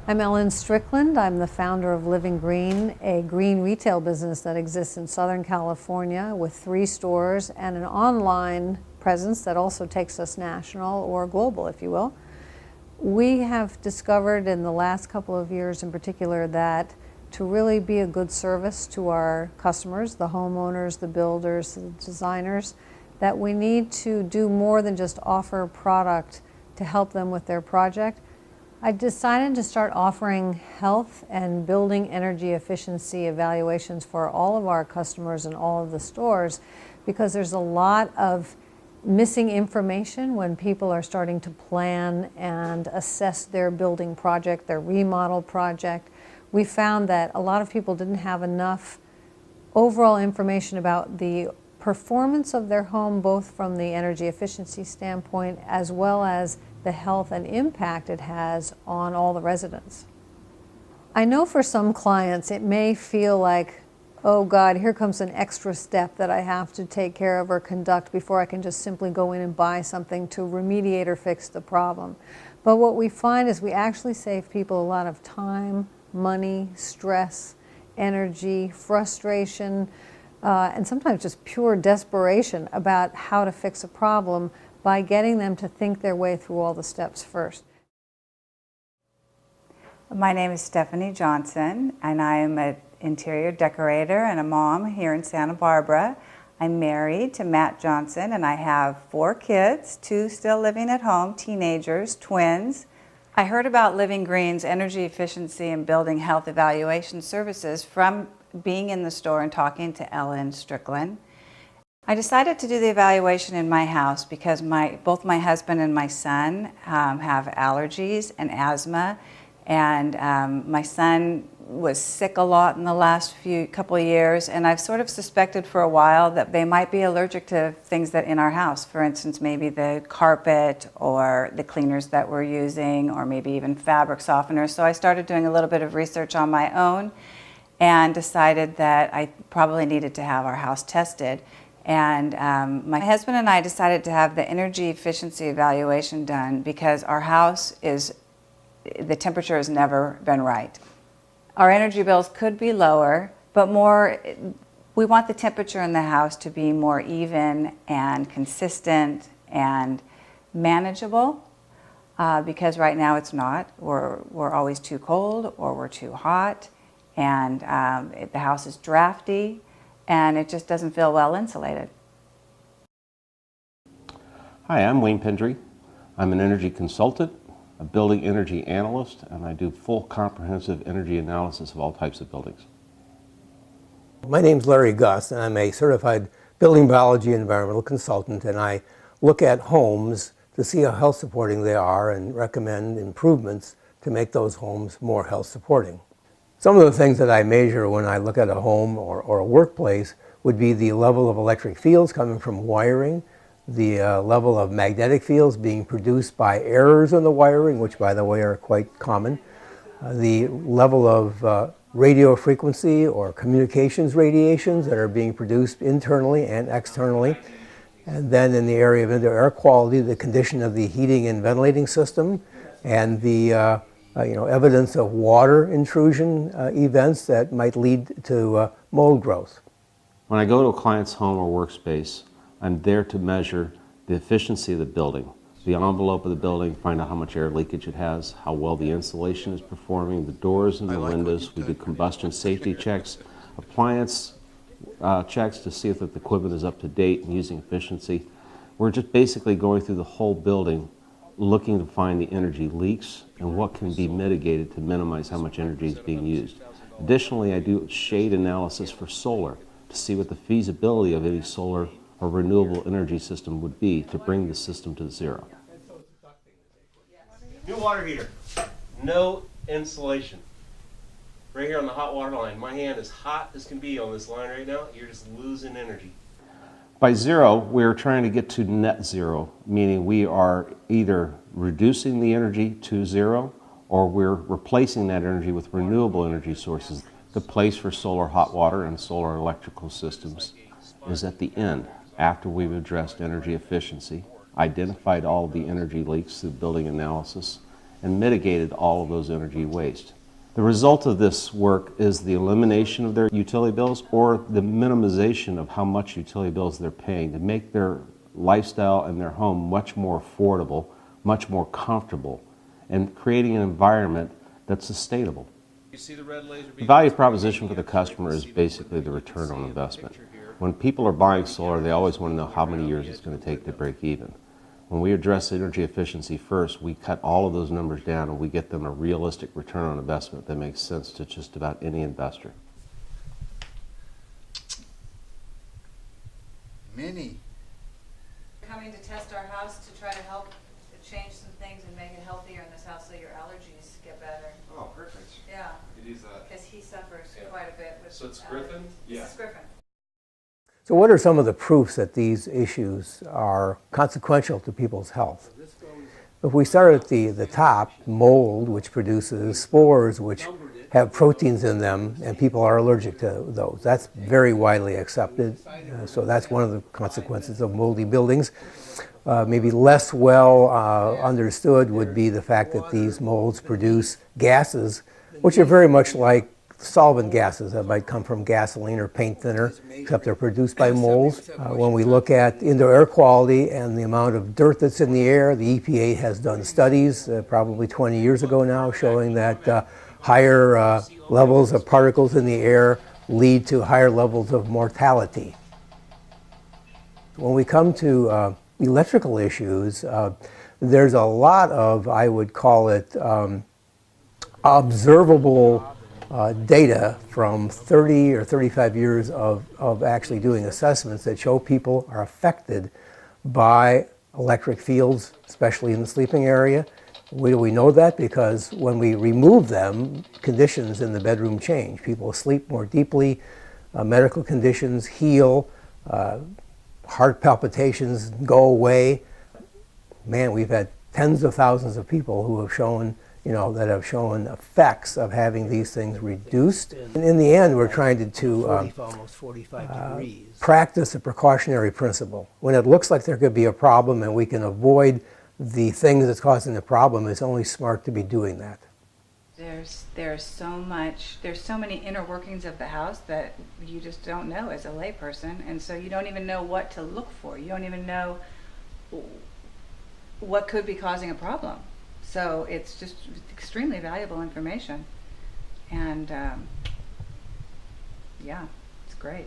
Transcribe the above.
I'm Ellen Strickland. I'm the founder of Livingreen, a green retail business that exists in Southern California with 3 stores and an online presence that also takes us national or global, if you will. We have discovered in the last couple of years in particular that to really be a good service to our customers, the homeowners, the builders, the designers, that we need to do more than just offer product to help them with their project. I decided to start offering health and building energy efficiency evaluations for all of our customers in all of the stores because there's a lot of missing information when people are starting to plan and assess their building project, their remodel project. We found that a lot of people didn't have enough overall information about the performance of their home, both from the energy efficiency standpoint as well as the health and impact it has on all the residents. I know for some clients it may feel like, oh God, here comes an extra step that I have to take care of or conduct before I can just simply go in and buy something to remediate or fix the problem. But what we find is we actually save people a lot of time, money, stress, energy, frustration, and sometimes just pure desperation about how to fix a problem by getting them to think their way through all the steps first. My name is Stephanie Johnson, and I am an interior decorator and a mom here in Santa Barbara. I'm married to Matt Johnson, and I have 4 kids, 2 still living at home, teenagers, twins. I heard about Livingreen's energy efficiency and building health evaluation services from being in the store and talking to Ellen Strickland. I decided to do the evaluation in my house because both my husband and my son have allergies and asthma, and my son was sick a lot in the last couple of years, and I've sort of suspected for a while that they might be allergic to things that in our house. For instance, maybe the carpet or the cleaners that we're using, or maybe even fabric softeners. So I started doing a little bit of research on my own and decided that I probably needed to have our house tested. And my husband and I decided to have the energy efficiency evaluation done because our house the temperature has never been right. Our energy bills could be lower, but we want the temperature in the house to be more even and consistent and manageable because right now it's not. We're always too cold or we're too hot, and the house is drafty, and it just doesn't feel well insulated. Hi, I'm Wayne Pendrey. I'm an energy consultant, a building energy analyst, and I do full comprehensive energy analysis of all types of buildings. My name's Larry Gust, and I'm a certified building biology and environmental consultant, and I look at homes to see how health supporting they are and recommend improvements to make those homes more health supporting. Some of the things that I measure when I look at a home or a workplace would be the level of electric fields coming from wiring, the level of magnetic fields being produced by errors in the wiring, which by the way are quite common, the level of radio frequency or communications radiations that are being produced internally and externally, and then in the area of indoor air quality, the condition of the heating and ventilating system, and the evidence of water intrusion events that might lead to mold growth. When I go to a client's home or workspace, I'm there to measure the efficiency of the building, the envelope of the building, find out how much air leakage it has, how well the insulation is performing, the doors and the windows. We do combustion safety checks, appliance checks to see if the equipment is up to date and using efficiency. We're just basically going through the whole building looking to find the energy leaks and what can be mitigated to minimize how much energy is being used. Additionally, I do shade analysis for solar to see what the feasibility of any solar or renewable energy system would be to bring the system to zero. New water heater, no insulation. Right here on the hot water line. My hand is hot as can be on this line right now. You're just losing energy. By zero, we're trying to get to net zero, meaning we are either reducing the energy to zero or we're replacing that energy with renewable energy sources. The place for solar hot water and solar electrical systems is at the end, after we've addressed energy efficiency, identified all the energy leaks through building analysis, and mitigated all of those energy waste. The result of this work is the elimination of their utility bills or the minimization of how much utility bills they're paying to make their lifestyle and their home much more affordable, much more comfortable, and creating an environment that's sustainable. You see the red laser The beam? value proposition for the customer is basically the return on investment. When people are buying solar, they always want to know how many years it's going to take to break even. When we address energy efficiency first, we cut all of those numbers down and we get them a realistic return on investment that makes sense to just about any investor. Many. Coming to test our house to try to help change some things and make it healthier in this house so your allergies get better. Oh, perfect. Yeah, It is a. because he suffers Yeah. quite a bit with So it's allergies. Griffin? This Yeah. is Griffin. So what are some of the proofs that these issues are consequential to people's health? If we start at the top, mold, which produces spores which have proteins in them, and people are allergic to those. That's very widely accepted. So that's one of the consequences of moldy buildings. Maybe less well understood would be the fact that these molds produce gases, which are very much like solvent gases that might come from gasoline or paint thinner, except they're produced by molds. When we look at indoor air quality and the amount of dirt that's in the air, the EPA has done studies, probably 20 years ago now, showing that higher levels of particles in the air lead to higher levels of mortality. When we come to electrical issues, there's a lot of, I would call it, observable data from 30 or 35 years of actually doing assessments that show people are affected by electric fields, especially in the sleeping area. We know that because when we remove them, conditions in the bedroom change. People sleep more deeply, medical conditions heal, heart palpitations go away. Man, we've had tens of thousands of people who have shown that have shown effects of having these things reduced. And in the end, we're trying to almost 45 degrees. practice a precautionary principle. When it looks like there could be a problem and we can avoid the things that's causing the problem, it's only smart to be doing that. There's so many inner workings of the house that you just don't know as a layperson, and so you don't even know what to look for. You don't even know what could be causing a problem. So it's just extremely valuable information, and yeah, it's great.